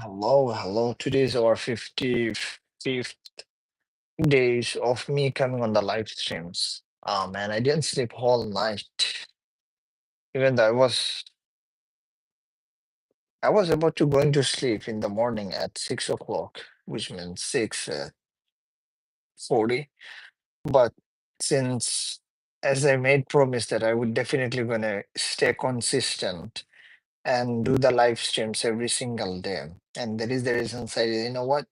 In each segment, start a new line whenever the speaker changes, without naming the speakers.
Hello, hello. Today is our 55th days of me coming on the live streams. Oh man, I didn't sleep whole night. Even though I was about to going to sleep in the morning at 6 o'clock, which means 6:40. But since as I made promise that I would definitely gonna stay consistent and do the live streams every single day. And that is the reason I said, you know what?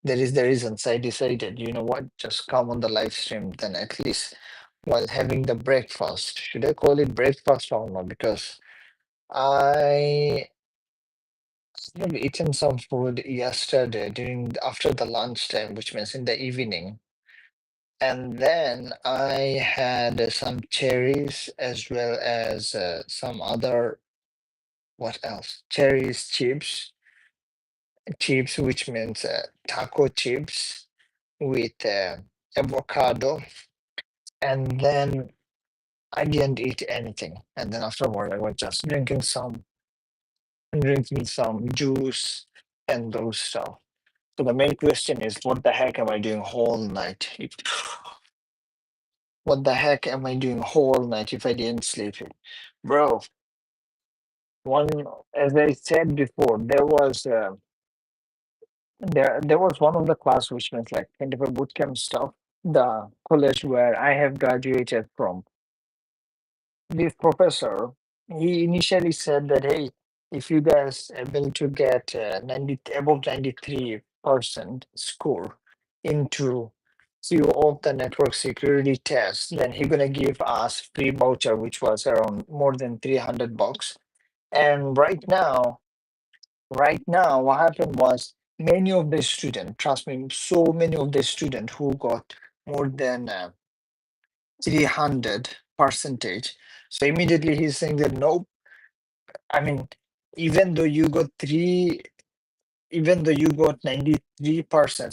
That is the reason I decided, you know what, just come on the live stream, then at least while having the breakfast. Should I call it breakfast or not? Because I have eaten some food yesterday after the lunchtime, which means in the evening. And then I had some cherries as well as some other, what else? Cherries, chips, which means taco chips with avocado. And then I didn't eat anything. And then afterward, I was just drinking some juice and those stuff. So the main question is, what the heck am I doing whole night? What the heck am I doing whole night if I didn't sleep? Bro, one as I said before, there was one of the class which meant like kind of a boot camp stuff. The college where I have graduated from. This professor, he initially said that, hey, if you guys able to get 90 above 93% score into few of the network security tests, then he gonna give us free voucher, which was around more than $300. And right now, what happened was many of the students, trust me, so many of the students who got more than 300 percentage. So immediately he's saying that nope. I mean, even though you got three, even though you got 93%,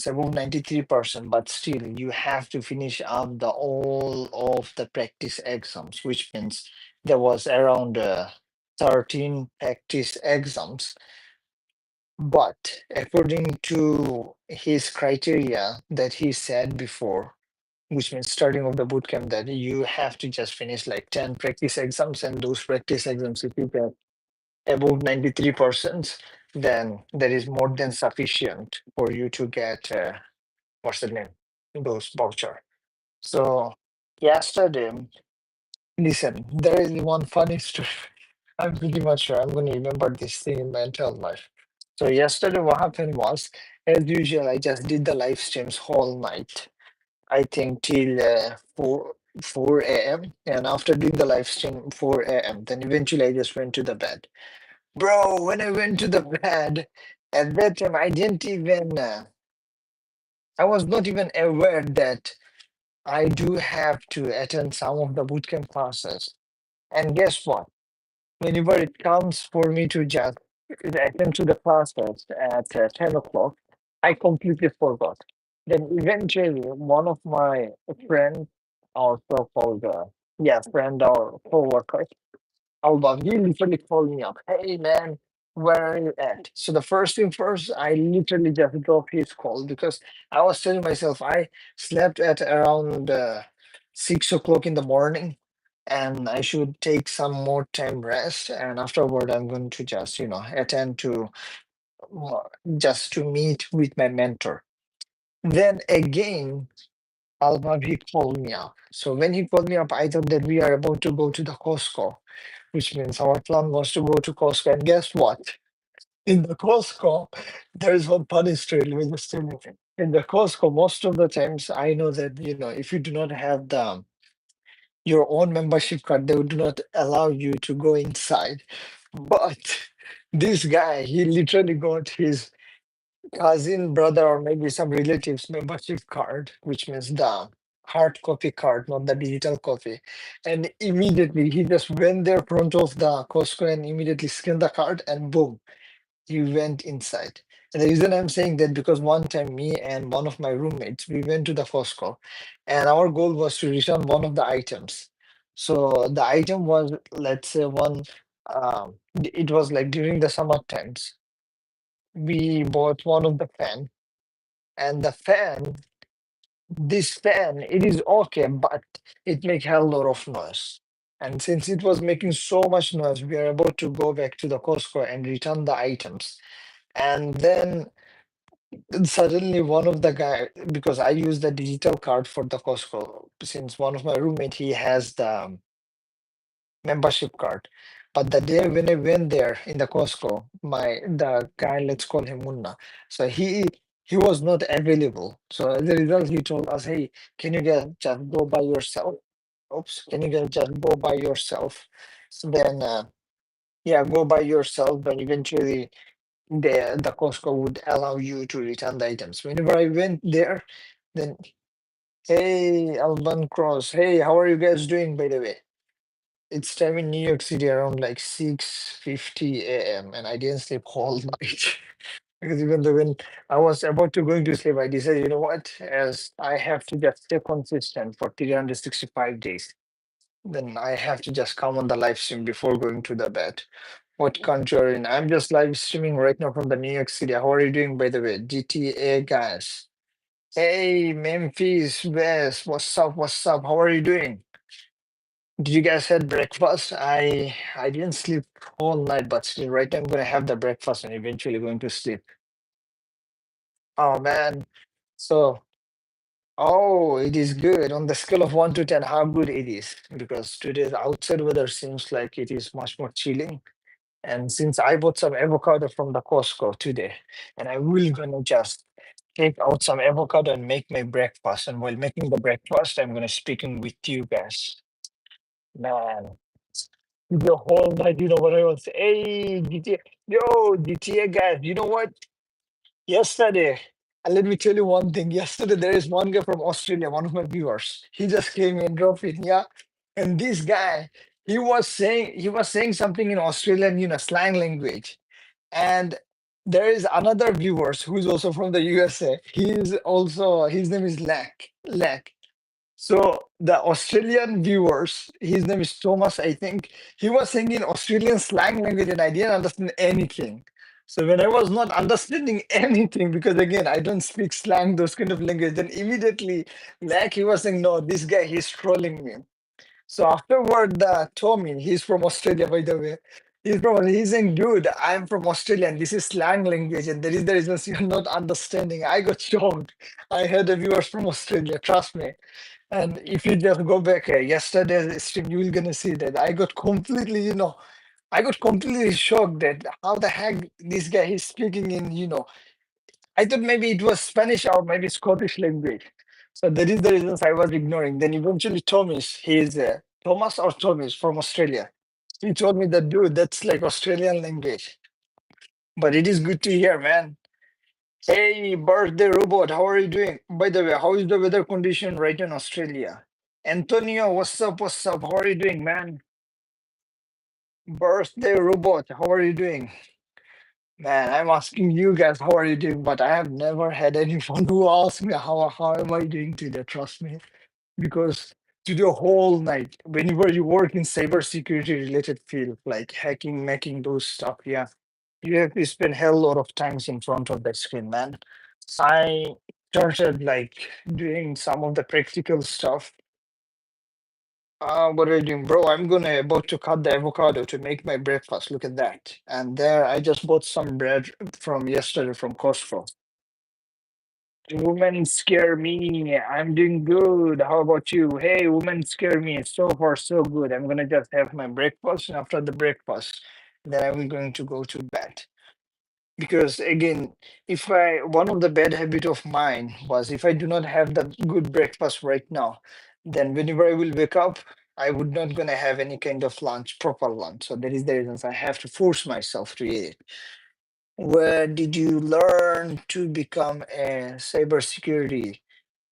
above 93%, but still you have to finish up the all of the practice exams, which means there was around 13 practice exams. But according to his criteria that he said before, which means starting of the bootcamp, that you have to just finish like 10 practice exams, and those practice exams, if you get above 93%, then that is more than sufficient for you to get what's the name? Those voucher. So yesterday, listen, there is one funny story. I'm pretty much sure I'm gonna remember this thing in my entire life. So yesterday what happened was, as usual, I just did the live streams whole night. I think till 4 a.m. And after doing the live stream 4 a.m., then eventually I just went to the bed. Bro, when I went to the bed, at that time I was not even aware that I do have to attend some of the bootcamp classes. And guess what? Whenever it comes for me to just attend to the classes at 10 o'clock, I completely forgot. Then eventually, one of my friend, or so-called, friend or coworker, Album, he literally called me up. Hey man, where are you at? So the first thing first, I literally just dropped his call because I was telling myself I slept at around 6 o'clock in the morning, and I should take some more time rest. And afterward, I'm going to just attend to uh, just to meet with my mentor. Then again, Alma, he called me up. So when he called me up, I thought that we are about to go to the Costco, which means our plan was to go to Costco. And guess what? In the Costco, there is one funny story. Let me just tell you. In the Costco, most of the times, I know that if you do not have your own membership card, they would not allow you to go inside. But this guy, he literally got his cousin, brother, or maybe some relatives membership card, which means the hard copy card, not the digital copy. And immediately he just went there front of the Costco and immediately scanned the card and boom, he went inside. And the reason I'm saying that, because one time me and one of my roommates, we went to the Costco and our goal was to return one of the items. So the item was, let's say, it was like during the summer times, we bought one of the fan, and the fan, this fan, it is okay, but it make hell lot of noise. And since it was making so much noise, we are about to go back to the Costco and return the items. And then suddenly one of the guy, because I use the digital card for the Costco, since one of my roommate, he has the membership card. But the day when I went there in the Costco, the guy, let's call him Munna. So he was not available. So as a result, he told us, "Hey, can you just go by yourself? Oops, can you just go by yourself?" So then, yeah, go by yourself. But eventually, the Costco would allow you to return the items. Whenever I went there, then, hey, Alban Cross, hey, how are you guys doing, by the way? It's time in New York City around like 6:50 a.m. and I didn't sleep whole night. Because even though when I was about to going to sleep, I decided, you know what, as I have to just stay consistent for 365 days, then I have to just come on the live stream before going to the bed. What country are you in? I'm just live streaming right now from the New York City. How are you doing, by the way? GTA guys. Hey, Memphis, West, what's up? What's up? How are you doing? Did you guys had breakfast? I didn't sleep all night, but still, right now I'm gonna have the breakfast and eventually going to sleep. Oh man. So, oh, it is good. On the scale of 1 to 10, how good it is? Because today's outside weather seems like it is much more chilling. And since I bought some avocado from the Costco today, and I will gonna just take out some avocado and make my breakfast. And while making the breakfast, I'm gonna speaking with you guys. Man, the whole night, you know what I was? Hey, GTA, yo, GTA guys, you know what? Yesterday, and let me tell you one thing. Yesterday, there is one guy from Australia, one of my viewers. He just came and dropped in, yeah. And this guy, he was saying something in Australian, slang language. And there is another viewers who's also from the USA. He is also his name is Lack. So the Australian viewers, his name is Thomas, I think. He was saying in Australian slang language, and I didn't understand anything. So when I was not understanding anything, because again I don't speak slang, those kind of language, then immediately, like he was saying, no, this guy he's trolling me. So afterward, Tommy, he's from Australia, by the way. He's saying, dude, I'm from Australia and this is slang language and there is the reasons you're not understanding. I got shocked. I had a viewers from Australia, trust me. And if you just go back yesterday's stream, you will gonna see that I got completely, I got completely shocked that how the heck this guy is speaking in, I thought maybe it was Spanish or maybe Scottish language. So that is the reasons I was ignoring. Then eventually Thomas, he's Thomas or Thomas from Australia. He told me that, dude, that's like Australian language. But it is good to hear, man. Hey, birthday robot, how are you doing? By the way, how is the weather condition right in Australia? Antonio, what's up? What's up? How are you doing, man? Birthday robot, how are you doing? Man, I'm asking you guys how are you doing, but I have never had anyone who asks me how am I doing today, trust me. Because to the whole night, whenever you work in cybersecurity related field, like hacking, making those stuff, yeah, you have to spend hell lot of times in front of that screen, man. I started like doing some of the practical stuff. What are you doing, bro? I'm gonna about to cut the avocado to make my breakfast. Look at that. And there, I just bought some bread from yesterday from Costco. Women scare me. I'm doing good. How about you? Hey, women scare me. So far, so good. I'm gonna just have my breakfast, and after the breakfast, then I'm going to go to bed. Because again, if I one of the bad habit of mine was if I do not have that good breakfast right now, then whenever I will wake up, I would not gonna have any kind of lunch, proper lunch. So that is the reasons I have to force myself to eat it. Where did you learn to become a cybersecurity?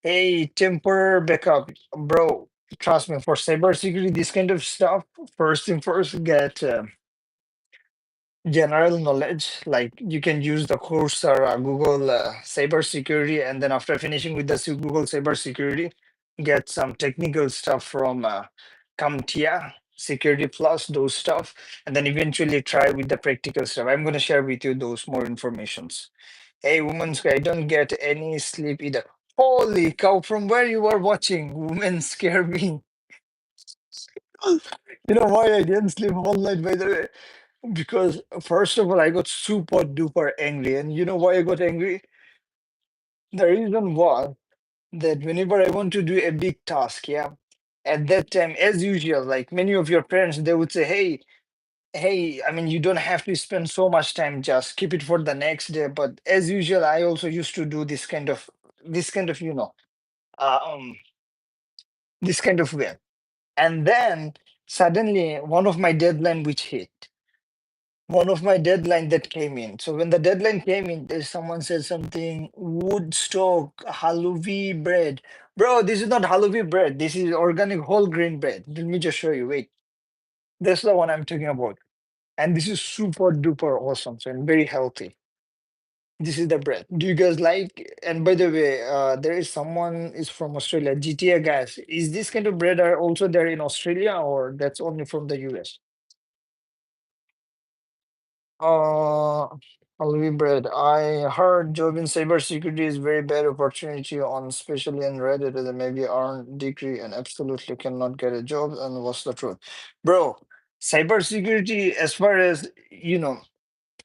Hey, temper backup, bro. Trust me, for cybersecurity, this kind of stuff, first thing first, get general knowledge. Like you can use the Coursera, Google cybersecurity, and then after finishing with the Google cybersecurity, get some technical stuff from CompTIA. Security Plus, those stuff, and then eventually try with the practical stuff. I'm gonna share with you those more informations. Hey, Women's I don't get any sleep either. Holy cow! From where you are watching, women scare me. You know why I didn't sleep all night, by the way? Because first of all, I got super duper angry, and you know why I got angry? The reason was that whenever I want to do a big task, yeah, at that time, as usual, like many of your parents, they would say, hey, I mean, you don't have to spend so much time, just keep it for the next day. But as usual, I also used to do this kind of, uh, um, this kind of way. And then suddenly one of my deadline which hit, one of my deadline that came in. So when the deadline came in, there's someone said something, Woodstock halloumi bread. Bro, this is not halloumi bread. This is organic whole grain bread. Let me just show you. Wait, that's the one I'm talking about. And this is super duper awesome. So and very healthy. This is the bread. Do you guys like? And by the way, there is someone is from Australia. GTA guys. Is this kind of bread are also there in Australia or that's only from the US? Uh, Olive bread. I heard job in cybersecurity is very bad opportunity on especially in Reddit that maybe earn degree and absolutely cannot get a job. And what's the truth, bro? Cybersecurity, as far as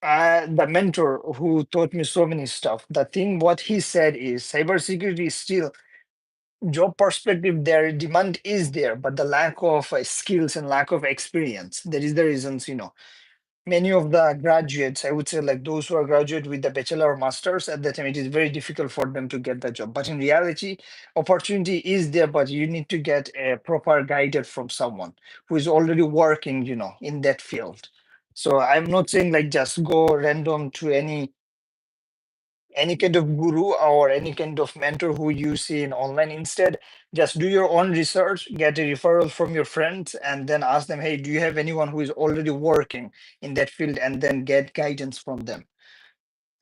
the mentor who taught me so many stuff. The thing what he said is cybersecurity is still job perspective. Their demand is there, but the lack of skills and lack of experience. That is the reasons. Many of the graduates, I would say, like those who are graduate with the bachelor or masters, at that time, it is very difficult for them to get the job. But in reality, opportunity is there, but you need to get a proper guided from someone who is already working, in that field. So I'm not saying like just go random to any kind of guru or any kind of mentor who you see in online. Instead, just do your own research, get a referral from your friends, and then ask them, hey, do you have anyone who is already working in that field, and then get guidance from them.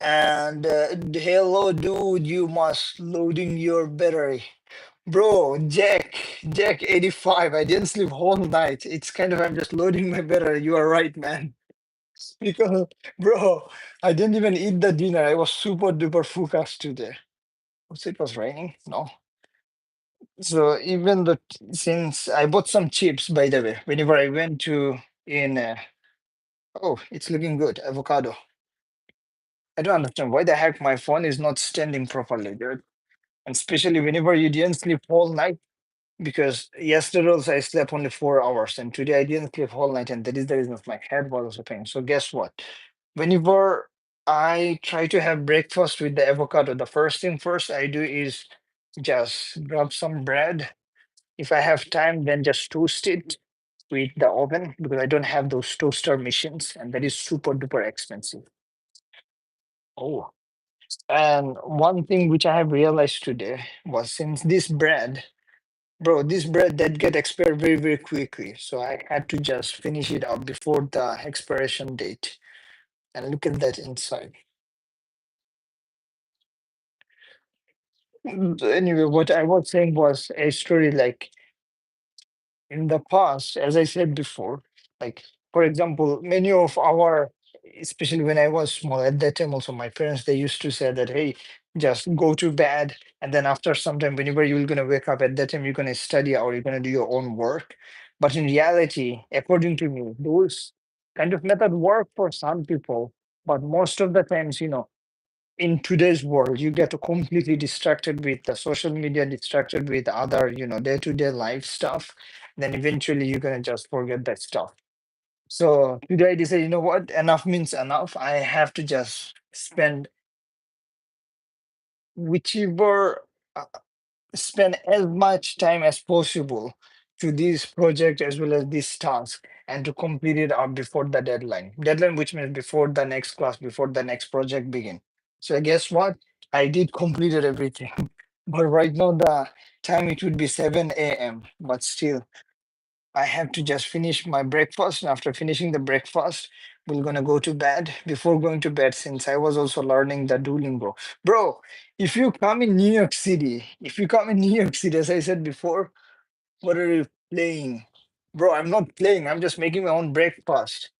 And hello dude, you must loading your battery. Bro, Jack 85, I didn't sleep whole night. It's kind of I'm just loading my battery. You are right, man. Because, bro, I didn't even eat the dinner. I was super duper focused today. Also, it was raining. No. So even the since I bought some chips, by the way, whenever I went to in oh, it's looking good. Avocado. I don't understand why the heck my phone is not standing properly, dude. And especially whenever you didn't sleep whole night, because yesterday also I slept only 4 hours, and today I didn't sleep whole night, and that is the reason my head was also pain. So guess what? Whenever I try to have breakfast with the avocado, the first thing first I do is just grab some bread. If I have time, then just toast it with the oven because I don't have those toaster machines, and that is super duper expensive. Oh, and one thing which I have realized today was since this bread, bro, this bread that get expired very very quickly, so I had to just finish it up before the expiration date. And look at that inside. Anyway, what I was saying was a story like in the past, as I said before, like for example, many of our, especially when I was small at that time, also my parents they used to say that, hey, just go to bed, and then after some time, whenever you're gonna wake up, at that time you're gonna study or you're gonna do your own work. But in reality, according to me, those kind of method work for some people, but most of the times, in today's world you get completely distracted with the social media, distracted with other day-to-day life stuff, then eventually you're gonna just forget that stuff. So today I decided, you know what, enough means enough. I have to just spend whichever spend as much time as possible to this project as well as this task, and to complete it up before the deadline, which means before the next class, before the next project begin. So guess what, I did completed everything. But right now the time it would be 7 a.m, but still I have to just finish my breakfast, and after finishing the breakfast we're gonna go to bed. Before going to bed, since I was also learning the Duolingo, bro, if you come in New York City, as I said before, what are you playing? Bro, I'm not playing. I'm just making my own breakfast.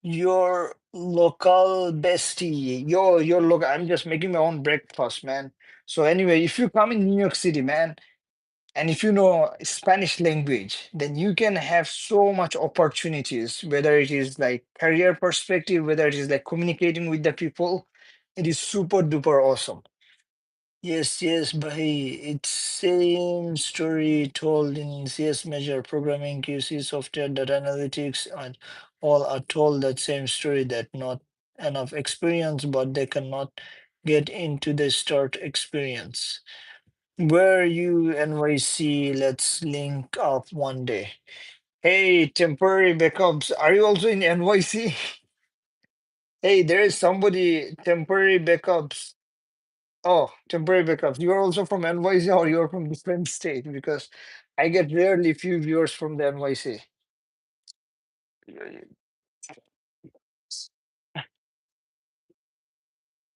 Your local bestie. Your local. I'm just making my own breakfast, man. So anyway, if you come in New York City, man, and if you know Spanish language, then you can have so much opportunities, whether it is like career perspective, whether it is like communicating with the people. It is super duper awesome. Yes, yes, bhai. It's same story told in CS Measure, programming, QC, software, data analytics, and all are told that same story that not enough experience, but they cannot get into the start experience. Where are you, NYC? Let's link up one day. Hey, temporary backups. Are you also in NYC? Hey, there is somebody, temporary backups. Oh, temporary backups. You are also from NYC or you're from different state? Because I get rarely few viewers from the NYC.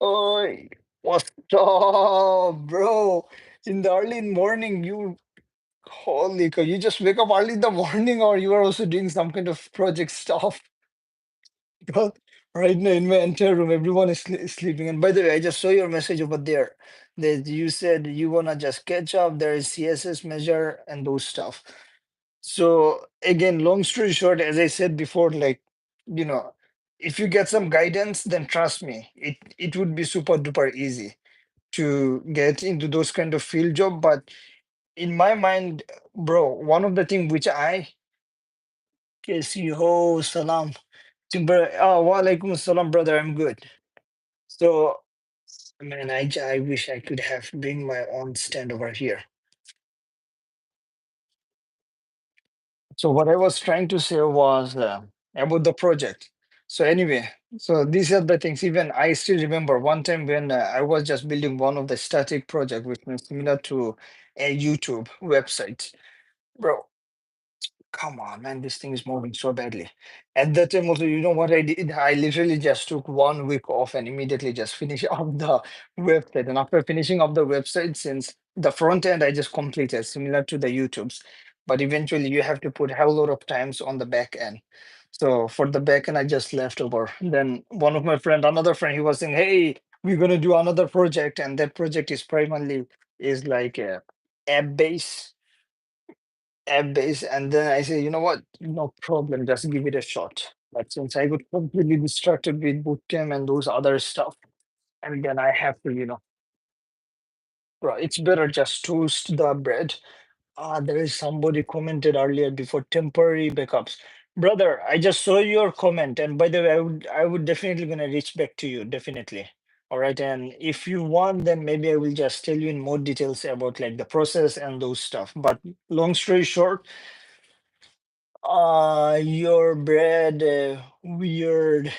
Oh, what's up, bro? In the early morning, you holy cow, you just wake up early in the morning, or you are also doing some kind of project stuff? Because right now in my entire room, everyone is sleeping. And by the way, I just saw your message over there that you said you wanna just catch up. There is CSS measure and those stuff. So again, long story short, as I said before, like, you know, if you get some guidance, then trust me, it would be super duper easy to get into those kind of field job. But in my mind, bro, one of the thing which I KC ho salam. Timber, oh, wa alaikum salam, brother. I'm good. So, man, I wish I could have bring my own stand over here. So what I was trying to say was about the project. So anyway, so these are the things. Even I still remember one time when I was just building one of the static project, which was similar to a YouTube website. Bro, come on, man, this thing is moving so badly. At that time, also, you know what I did? I literally just took 1 week off and immediately just finished up the website. And after finishing up the website, since the front end I just completed, similar to the YouTube's, but eventually you have to put a hell lot of times on the back end. So for the back end, I just left over. Then one of my friend, another friend, he was saying, "Hey, we're gonna do another project, and that project is primarily is like a app based app based." And then I say, you know what, no problem, just give it a shot. But since I got completely distracted with bootcamp and those other stuff, and then I have to, bro, it's better just toast the bread. There is somebody commented earlier before temporary backups. Brother, I just saw your comment, and by the way, I would definitely gonna reach back to you, definitely. All right, and if you want, then maybe I will just tell you in more details about like the process and those stuff. But long story short, your bread, weird.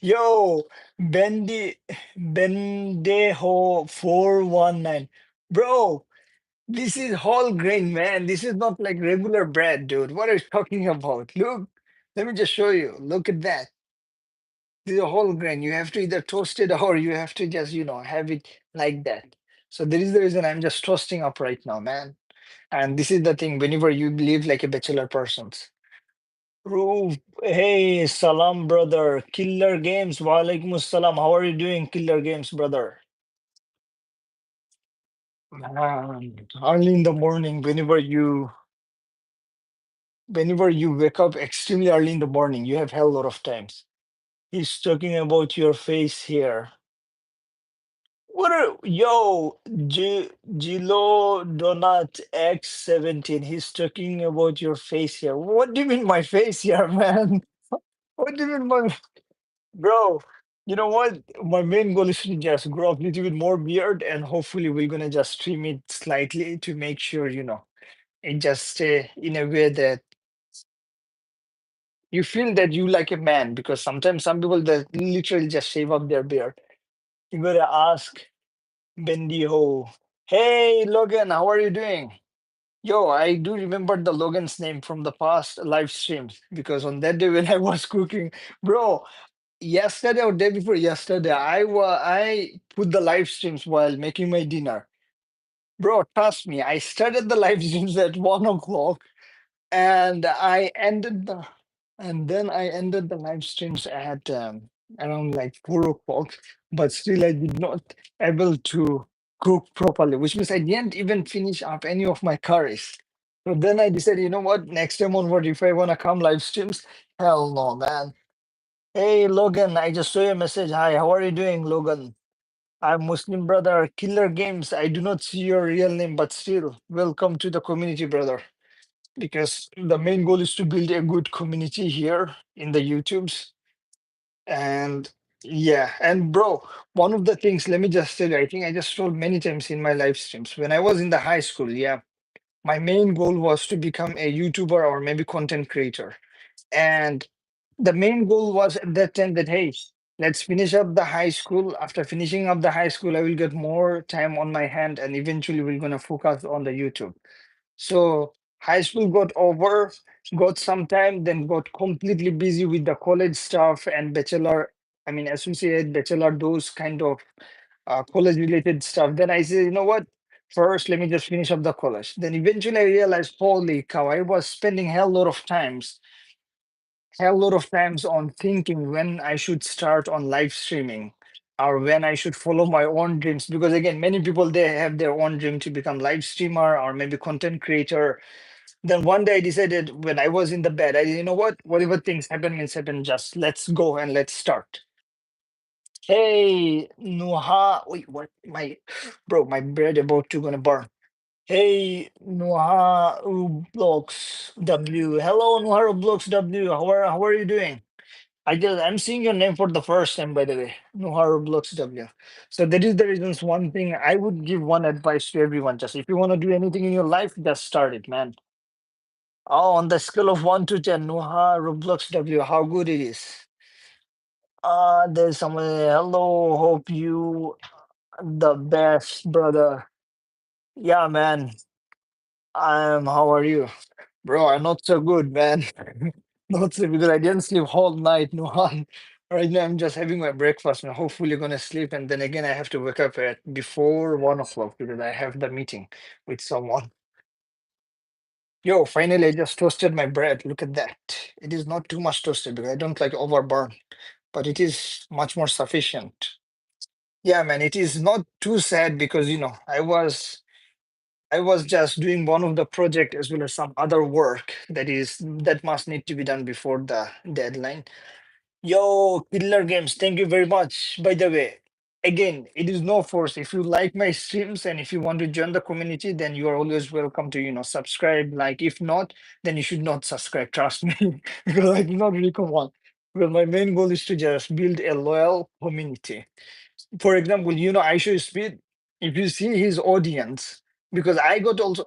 Yo, Bendejo 419. Bro, this is whole grain, man. This is not like regular bread, dude. What are you talking about? Look, let me just show you. Look at that. This is a whole grain. You have to either toast it or you have to just, have it like that. So there is the reason I'm just toasting up right now, man. And this is the thing, whenever you live like a bachelor persons. Roof, hey, salam, brother. Killer Games, walaikum salam. How are you doing, Killer Games, brother? Man, early in the morning, whenever you wake up extremely early in the morning, you have hell lot of times. He's talking about your face here. What are yo Gilo Donut X17? He's talking about your face here. What do you mean my face here, man? What do you mean my bro? You know what? My main goal is to just grow up a little bit more beard, and hopefully we're gonna just trim it slightly to make sure it just stay in a way that you feel that you like a man. Because sometimes some people that literally just shave up their beard. You gotta ask Bendijo. Hey Logan, how are you doing? Yo, I do remember the Logan's name from the past live streams because on that day when I was cooking, bro, yesterday or day before yesterday, I put the live streams while making my dinner. Bro, trust me, I started the live streams at 1 o'clock. and I ended the live streams at around like 4 o'clock, but still I did not able to cook properly, which means I didn't even finish up any of my curries. So then I decided, you know what, next time onward, if I want to come live streams, hell no, man. Hey Logan, I just saw your message. Hi, how are you doing, Logan? I'm Muslim brother, Killer Games. I do not see your real name, but still, welcome to the community, brother. Because the main goal is to build a good community here in the YouTubes. And yeah, and bro, one of the things, let me just tell you, I think I just told many times in my live streams. When I was in the high school, yeah, my main goal was to become a YouTuber or maybe content creator. And the main goal was at that time that, hey, let's finish up the high school. After finishing up the high school, I will get more time on my hand and eventually we're gonna focus on the YouTube. So high school got over, got some time, then got completely busy with the college stuff and bachelor, I mean associate, bachelor, those kind of college related stuff. Then I said, you know what? First, let me just finish up the college. Then eventually I realized, holy cow, I was spending hell lot of times, hell lot of times on thinking when I should start on live streaming or when I should follow my own dreams. Because again, many people they have their own dream to become live streamer or maybe content creator. Then one day I decided when I was in the bed, I you know what? Whatever things happen means happen. Just let's go and let's start. Hey, Nuha. Wait, what? My bro, my bread about to gonna burn. Hey, Nuha Roblox W. Hello, Nuha Roblox W. How are you doing? I'm seeing your name for the first time, by the way. Nuha Roblox W. So that is the reasons. One thing I would give one advice to everyone: just if you want to do anything in your life, just start it, man. Oh, on the scale of 1 to 10, Nuha Roblox W, how good it is. There's someone. Hello, hope you the best, brother. Yeah, man. How are you, bro? I'm not so good, man. Not so because I didn't sleep whole night, Nuhan. Right now, I'm just having my breakfast and hopefully gonna sleep. And then again, I have to wake up at before 1 o'clock because I have the meeting with someone. Yo, finally, I just toasted my bread. Look at that. It is not too much toasted because I don't like overburn, but it is much more sufficient. Yeah, man, it is not too sad because I was just doing one of the project as well as some other work that must need to be done before the deadline. Yo, Killer Games, thank you very much. By the way, again, it is no force. If you like my streams and if you want to join the community, then you are always welcome to, subscribe. Like, if not, then you should not subscribe. Trust me, because I do not recommend. Well, my main goal is to just build a loyal community. For example, Aisha Speed, if you see his audience, because I got also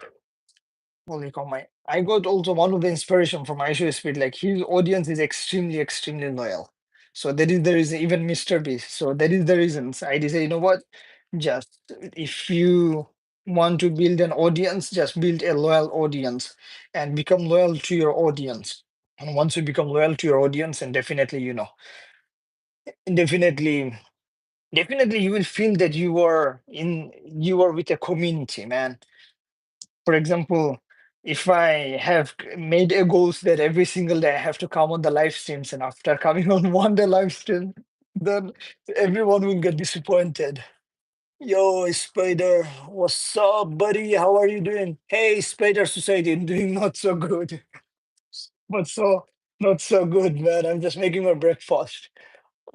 holy cow, I got also one of the inspiration from Aisha Speed, like his audience is extremely, extremely loyal. So that is the reason, even Mr. Beast. So that is the reasons I decided, you know what? Just if you want to build an audience, just build a loyal audience and become loyal to your audience. And once you become loyal to your audience, and definitely, definitely, definitely you will feel that you are with a community, man. For example, if I have made a goals that every single day I have to come on the live streams, and after coming on one day live stream, then everyone will get disappointed. Yo, Spider, what's up, buddy? How are you doing? Hey, Spider Society, I'm doing not so good, but so not so good, man. I'm just making my breakfast.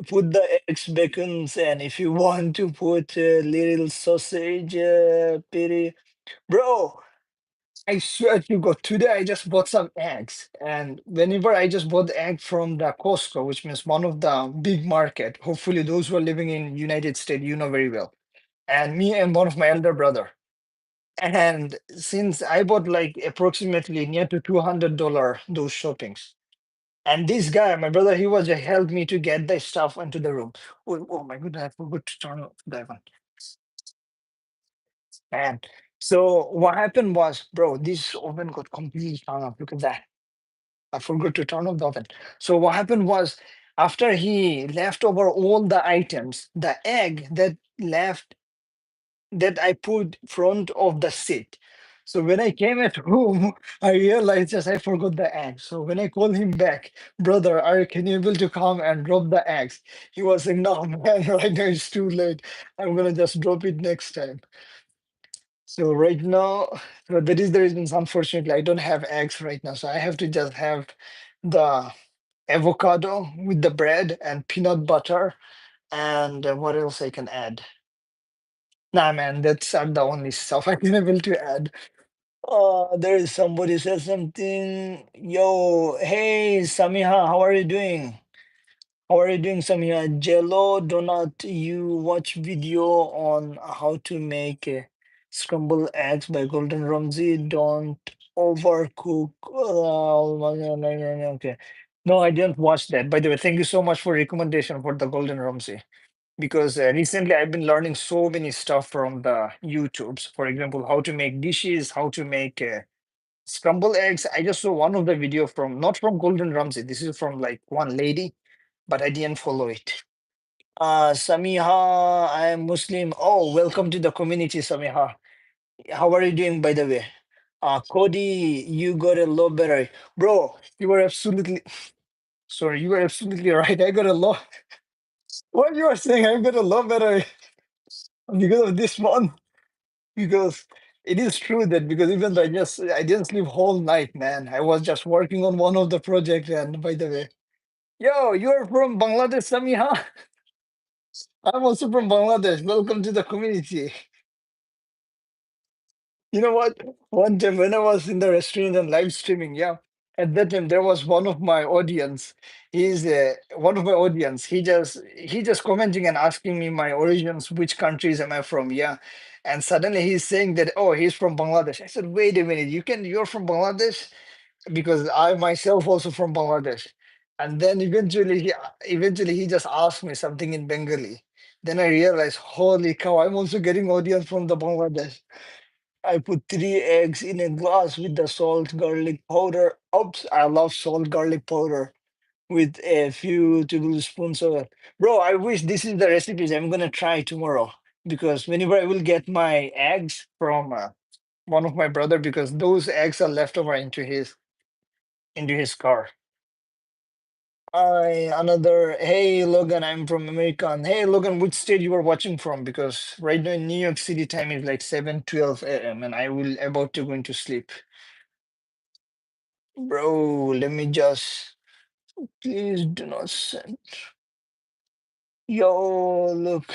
Put the eggs, bacons, and if you want to put a little sausage, piri, bro. I swear to God, today I just bought some eggs, and whenever I just bought the egg from the Costco, which means one of the big market. Hopefully, those who are living in United States, you know very well. And me and one of my elder brother. And since I bought like approximately near to $200 those shoppings, and this guy, my brother, he was helped me to get the stuff into the room. Oh my goodness, I forgot to turn off that one. Man. So what happened was, bro, this oven got completely turned off. Look at that. I forgot to turn off the oven. So what happened was, after he left over all the items, the egg that left that I put front of the seat. So when I came at home, I realized just I forgot the egg. So when I called him back, brother, can you able to come and drop the eggs? He was like, no, man, right now it's too late. I'm gonna just drop it next time. So right now, so that is the reason. Unfortunately, I don't have eggs right now, so I have to just have the avocado with the bread and peanut butter. And what else I can add? Nah, man, that's are the only stuff I can able to add. There is somebody said something. Yo, hey, Samiha, how are you doing? How are you doing, Samiha? Jello Donut, you watch video on how to make scrambled eggs by Golden Ramsay. Don't overcook. Okay. No, I didn't watch that. By the way, thank you so much for recommendation for the Golden Ramsay. Because recently I've been learning so many stuff from the YouTubes. For example, how to make dishes, how to make scrambled eggs. I just saw one of the video from not from Golden Ramsay. This is from like one lady, but I didn't follow it. Samiha, I am Muslim. Oh, welcome to the community, Samiha. How are you doing, by the way? Cody, you got a low battery, bro. You were absolutely sorry. You were absolutely right. I got a low. What you are saying? I got a low battery because of this one. Because it is true that because even though I didn't sleep whole night, man. I was just working on one of the project. And by the way, yo, you're from Bangladesh, Samiha. I'm also from Bangladesh. Welcome to the community. You know what? One time when I was in the restaurant and live streaming, yeah, at that time there was one of my audience. He's one of my audience. He just commenting and asking me my origins, which countries am I from? Yeah, and suddenly he's saying that oh he's from Bangladesh. I said wait a minute, you're from Bangladesh because I myself also from Bangladesh. And then eventually he just asked me something in Bengali. Then I realized, holy cow, I'm also getting audience from the Bangladesh. I put 3 eggs in a glass with the salt, garlic powder. Oops, I love salt, garlic powder with a few tablespoons of it. Bro, I wish this is the recipes I'm gonna try tomorrow because whenever I will get my eggs from one of my brother because those eggs are left over into his car. I another hey Logan, I'm from America. And hey Logan, which state you are watching from? Because right now in New York City time is like 7:12 a.m. and I will about to go into sleep. Bro, let me just please do not send. Yo, look,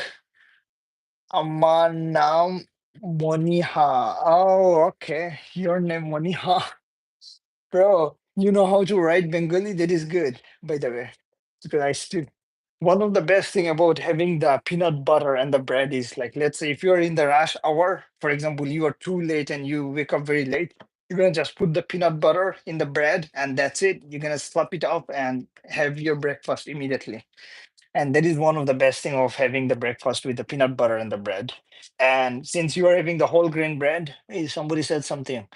Amanam Moniha. Oh, okay. Your name Moniha. Bro, you know how to write Bengali? That is good, by the way. Because I still one of the best thing about having the peanut butter and the bread is like let's say if you're in the rush hour, for example, you are too late and you wake up very late, you're gonna just put the peanut butter in the bread and that's it. You're gonna slap it up and have your breakfast immediately. And that is one of the best thing of having the breakfast with the peanut butter and the bread. And since you are having the whole grain bread, somebody said something.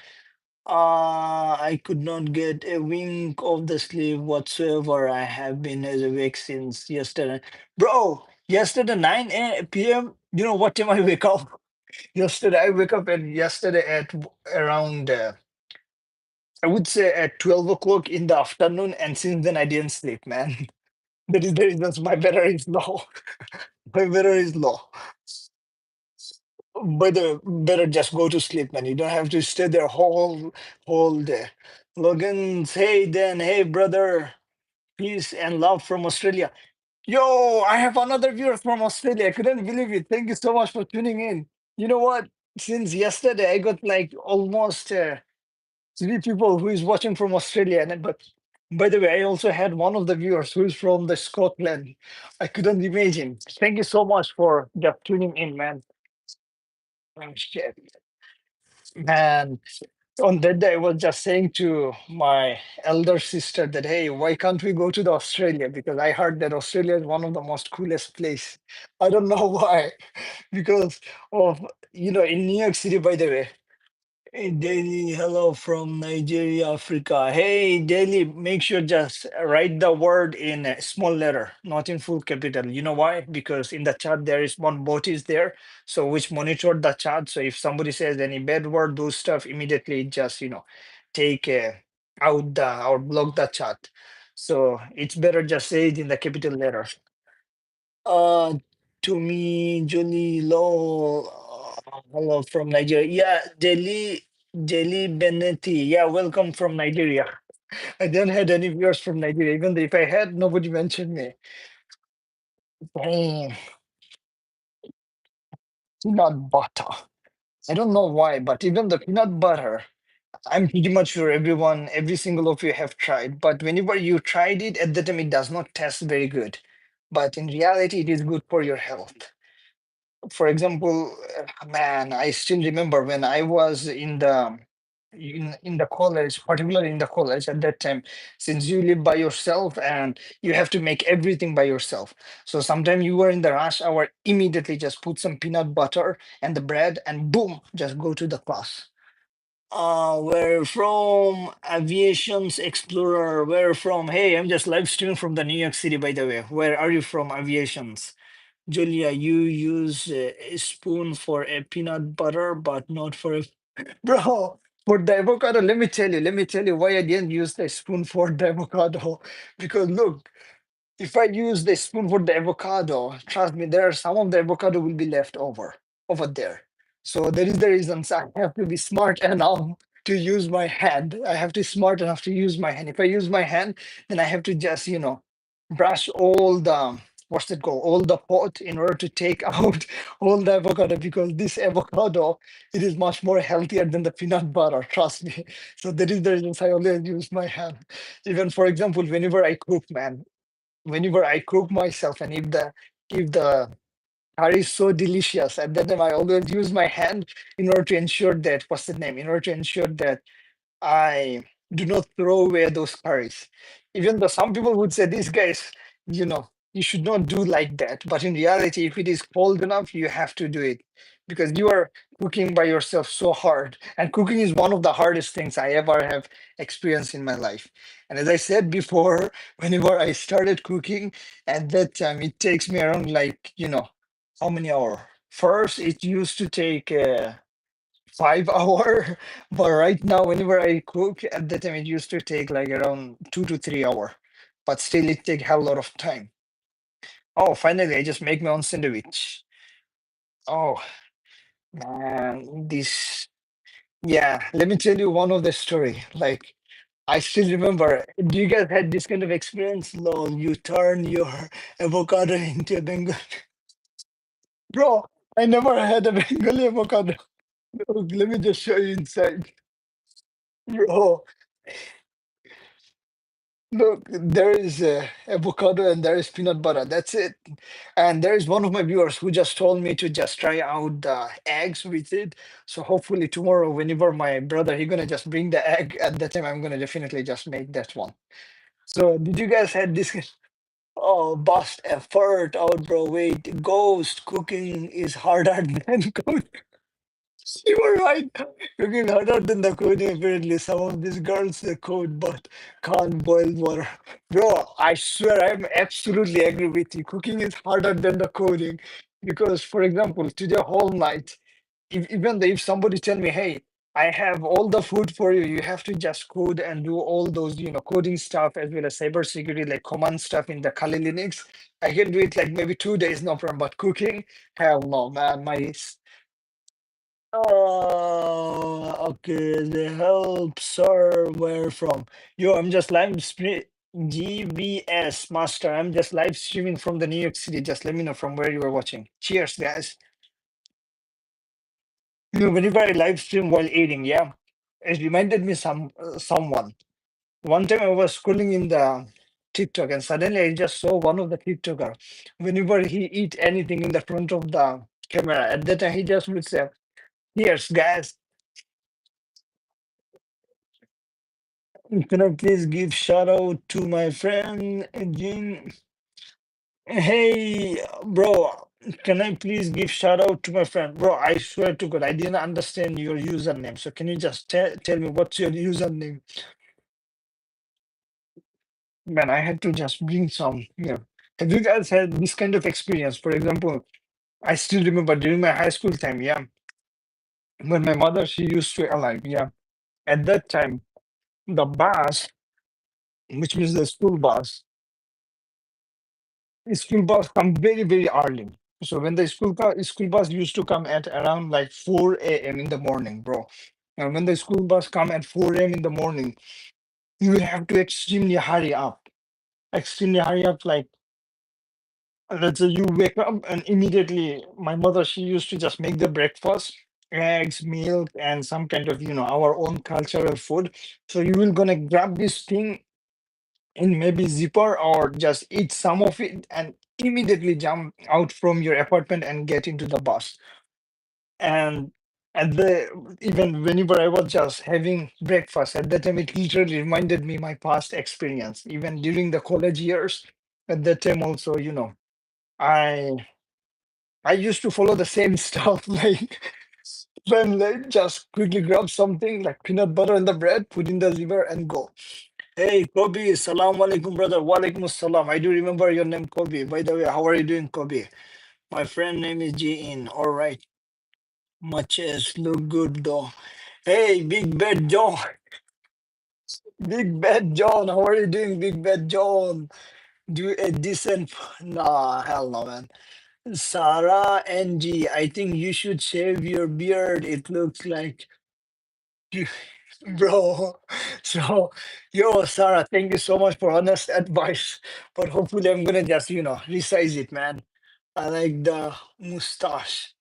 I could not get a wink of the sleep whatsoever. I have been as awake since yesterday. Bro, yesterday 9 p.m. You know what time I wake up? Yesterday I wake up and yesterday at around I would say at 12 o'clock in the afternoon, and since then I didn't sleep, man. That is the reason my battery is low. My battery is low. But better just go to sleep, man. You don't have to stay there whole day. Logan's, hey Dan, hey brother, peace and love from Australia. Yo, I have another viewer from Australia. I couldn't believe it. Thank you so much for tuning in. You know what? Since yesterday, I got like almost 3 people who is watching from Australia. But by the way, I also had one of the viewers who is from the Scotland. I couldn't imagine. Thank you so much for just tuning in, man. Oh, shit. Man, on that day, I was just saying to my elder sister that, hey, why can't we go to the Australia? Because I heard that Australia is one of the most coolest place. I don't know why. Because of, in New York City, by the way. Hey, Daily, hello from Nigeria, Africa. Hey, Daily, make sure just write the word in a small letter, not in full capital. You know why? Because in the chat there is one bot is there, so which monitor the chat. So if somebody says any bad word, those stuff immediately just take out the or block the chat. So it's better just say it in the capital letter. Uh, to me, Johnny Law, hello from Nigeria. Yeah, Jelly Benetti. Yeah, welcome from Nigeria. I didn't had any viewers from Nigeria. Even if I had, nobody mentioned me. Damn, peanut butter. I don't know why, but even the peanut butter, I'm pretty much sure every single of you have tried. But whenever you tried it, at the time it does not taste very good. But in reality, it is good for your health. For example, man, I still remember when I was in the college, particularly in the college at that time, since you live by yourself and you have to make everything by yourself. So sometimes you were in the rush hour, immediately just put some peanut butter and the bread and boom, just go to the class. We're from Aviation's Explorer. We're from, hey, I'm just live streaming from the New York City, by the way. Where are you from, Aviations? Julia, you use a spoon for a peanut butter, but not for a bro. For the avocado, let me tell you why I didn't use the spoon for the avocado. Because look, if I use the spoon for the avocado, trust me, there are some of the avocado will be left over there. So that is the reason. So I have to be smart enough to use my hand. I have to smart enough to use my hand. If I use my hand, then I have to just brush all the what's it called, all the pot in order to take out all the avocado because this avocado it is much more healthier than the peanut butter. Trust me. So that is the reason I always use my hand. Even for example, whenever I cook, man, whenever I cook myself, and if the curry is so delicious, at that time I always use my hand in order to ensure that what's the name? In order to ensure that I do not throw away those curries. Even though some people would say, these guys, you should not do like that. But in reality, if it is cold enough, you have to do it because you are cooking by yourself so hard. And cooking is one of the hardest things I ever have experienced in my life. And as I said before, whenever I started cooking, at that time, it takes me around like, how many hours? First, it used to take 5 hour, but right now, whenever I cook, at that time it used to take like around 2 to 3 hour, but still it take hell lot of time. Oh, finally, I just make my own sandwich. Oh man, this yeah. Let me tell you one of the story. Like I still remember. Do you guys had this kind of experience? Lol, you turn your avocado into a Bengal. Bro, I never had a Bengali avocado. Look, let me just show you inside. Bro, look, there is avocado and there is peanut butter. That's it. And there is one of my viewers who just told me to just try out the eggs with it. So hopefully tomorrow, whenever my brother he gonna just bring the egg, at that time I'm gonna definitely just make that one. So did you guys had this? Oh, bust effort out, bro. Wait, ghost cooking is harder than cooking. You were right. Cooking harder than the coding. Apparently, some of these girls they code but can't boil water. Bro, I swear I'm absolutely agree with you. Cooking is harder than the coding because, for example, today whole night, if somebody tell me, hey, I have all the food for you, you have to just code and do all those coding stuff as well as cybersecurity like command stuff in the Kali Linux. I can do it like maybe 2 days, no problem. But cooking, hell no, man. Oh, okay. The help sir, where from? Yo, I'm just live stream GBS master. I'm just live streaming from the New York City. Just let me know from where you are watching. Cheers, guys. Whenever I live stream while eating, yeah, it reminded me someone. One time I was scrolling in the TikTok and suddenly I just saw one of the TikToker. Whenever he eat anything in the front of the camera, at that time he just would say, "Cheers, guys." Can I please give shout out to my friend Jean? Hey, bro. Can I please give shout out to my friend? Bro, I swear to God, I didn't understand your username. So can you just tell me what's your username? Man, I had to just bring some, Have you guys had this kind of experience? For example, I still remember during my high school time, yeah, when my mother, she used to alive, yeah. At that time, the bus, which means the school bus come very, very early. So when the school bus used to come at around like 4 a.m. in the morning, bro. And when the school bus come at 4 a.m. in the morning, you will have to extremely hurry up. Extremely hurry up, like let's say you wake up and immediately my mother, she used to just make the breakfast, eggs, milk, and some kind of, our own cultural food. So you will gonna grab this thing in maybe zipper or just eat some of it and immediately jump out from your apartment and get into the bus. And at the even whenever I was just having breakfast at that time, it literally reminded me my past experience, even during the college years. At that time also, I I used to follow the same stuff, like when like just quickly grab something like peanut butter and the bread, put in the liver and go. Hey, Kobe, salam alaikum, brother. Walaikum salam. I do remember your name, Kobe. By the way, how are you doing, Kobe? My friend name is Jin. All right. Matches look good though. Hey, Big Bad John. Big Bad John. How are you doing, Big Bad John? Do a decent. Nah, hell no, man. Sarah NG, I think you should shave your beard. It looks like you, bro. So, yo, Sarah, thank you so much for honest advice. But hopefully, I'm gonna just, resize it, man. I like the mustache.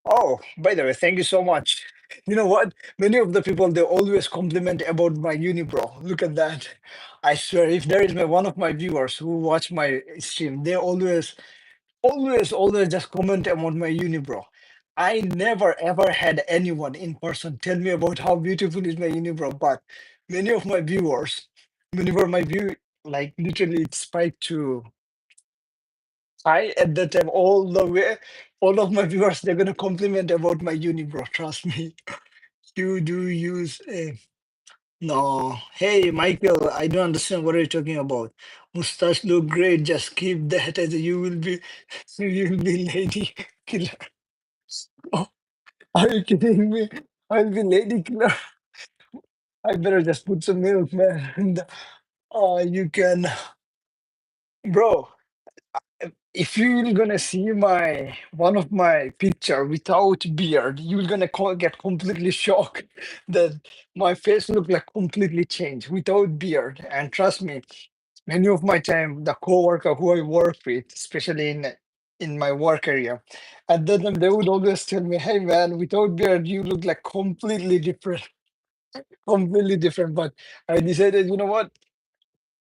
Oh, by the way, thank you so much. You know what? Many of the people, they always compliment about my unibrow. Look at that. I swear, if there is one of my viewers who watch my stream, they always just comment about my unibrow. I never ever had anyone in person tell me about how beautiful is my unibrow, but many of my viewers, whenever my view like literally it spiked to high at that time all the way, all of my viewers they're gonna compliment about my unibrow. Trust me. You do use a no. Hey Michael, I don't understand what you're talking about. Mustache look great, just keep that as you will be you will be lady killer. Oh, are you kidding me? I'll be lady killer. I better just put some milk, man. And, you can, bro. If you're gonna see my one of my picture without beard, you're gonna get completely shocked that my face look like completely changed without beard. And trust me, many of my time, the coworker who I work with, especially in my work area, at that time they would always tell me, "Hey man, without beard, you look like completely different." Completely different. But I decided, you know what?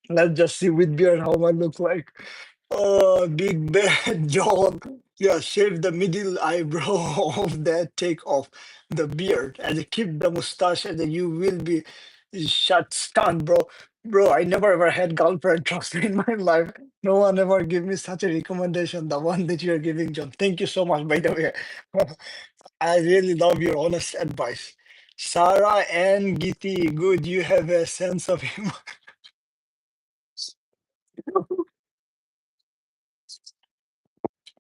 Let's just see with beard how I look like. Oh, big bad John. Yeah, shave the middle eyebrow of that, take off the beard, and keep the mustache, and then you will be shut stunned, bro. Bro, I never ever had girlfriend, trust me, in my life. No one ever gave me such a recommendation, the one that you're giving, John. Thank you so much, by the way. I really love your honest advice. Sarah and Giti, good. You have a sense of humor.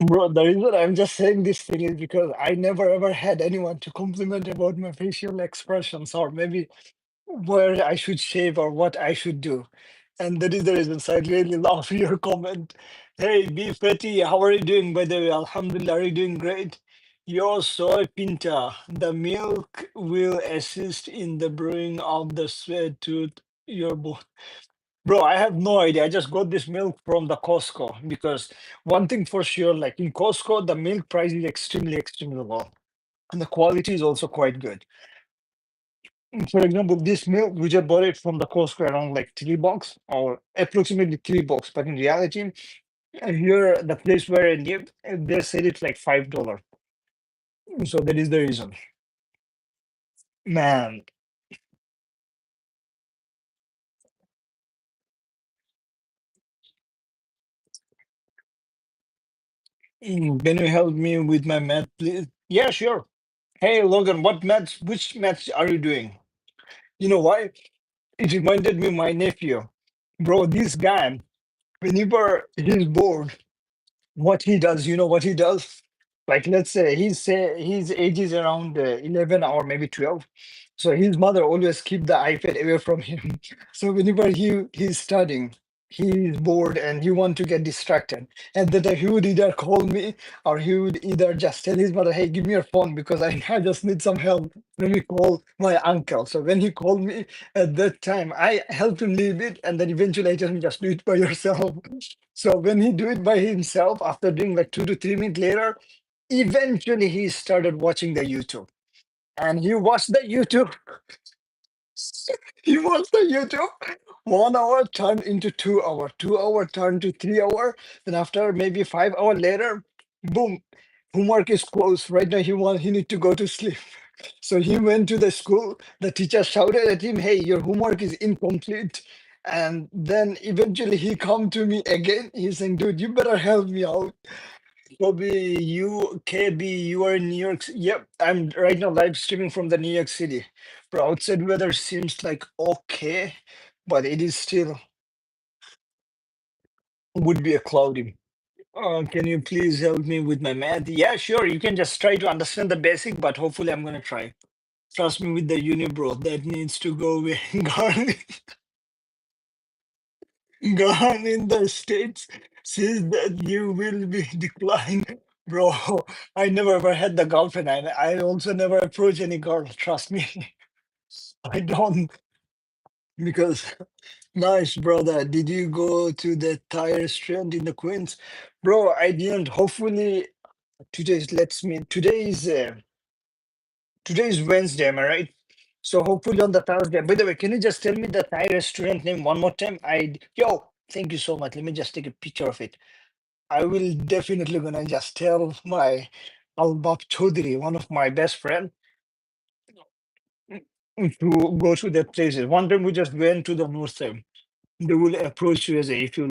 Bro, the reason I'm just saying this thing is because I never ever had anyone to compliment about my facial expressions or maybe where I should shave or what I should do. And that is the reason. So I really love your comment. Hey, B Fatty, how are you doing, by the way? Alhamdulillah, are you doing great? Your soy pinta, the milk will assist in the brewing of the sweat to your bone. Bro, I have no idea. I just got this milk from the Costco because one thing for sure, like in Costco, the milk price is extremely, extremely low. And the quality is also quite good. For example, this milk, we just bought it from the Costco around like $3 or approximately $3. But in reality, here, the place where I live, they said it's like $5. So that is the reason. Man, Can you help me with my math, please? Yeah, sure. Hey, Logan, what maths? Which maths are you doing? You know why? It reminded me my nephew. Bro, this guy, whenever he's bored, what he does, you know what he does? Like, let's say his age is around 11 or maybe 12. So his mother always keep the iPad away from him. So whenever he's studying, he's bored and he want to get distracted. And that he would either call me or he would either just tell his mother, hey, give me your phone because I just need some help. Let me call my uncle. So when he called me at that time, I helped him leave it and then eventually I tell him just do it by yourself. So when he do it by himself, after doing like 2 to 3 minutes later, eventually he started watching the YouTube. And he watched the YouTube. He watched the YouTube. 1 hour turned into 2 hour. 2 hour turned to 3 hour. Then after maybe 5 hour later, boom, homework is closed. Right now he need to go to sleep. So he went to the school. The teacher shouted at him, "Hey, your homework is incomplete." And then eventually he come to me again. He's saying, "Dude, you better help me out." Kobe, KB, you are in New York. Yep, I'm right now live streaming from the New York City. Bro, outside weather seems like okay, but it is still would be a cloudy. Can you please help me with my math? Yeah, sure. You can just try to understand the basic, but hopefully I'm gonna try. Trust me with the unibrow. That needs to go away. Gone, gone in the States says that you will be declined. Bro, I never ever had the girlfriend. I also never approach any girl. Trust me. I don't because nice brother. Did you go to the Thai restaurant in the Queens? Bro, I didn't. Hopefully today is Wednesday, am I right? So hopefully on the Thursday. By the way, can you just tell me the Thai restaurant name one more time? Thank you so much. Let me just take a picture of it. I will definitely gonna just tell my Albab Chaudhary, one of my best friend, to go to that places. One time we just went to the north side. They will approach you as a if you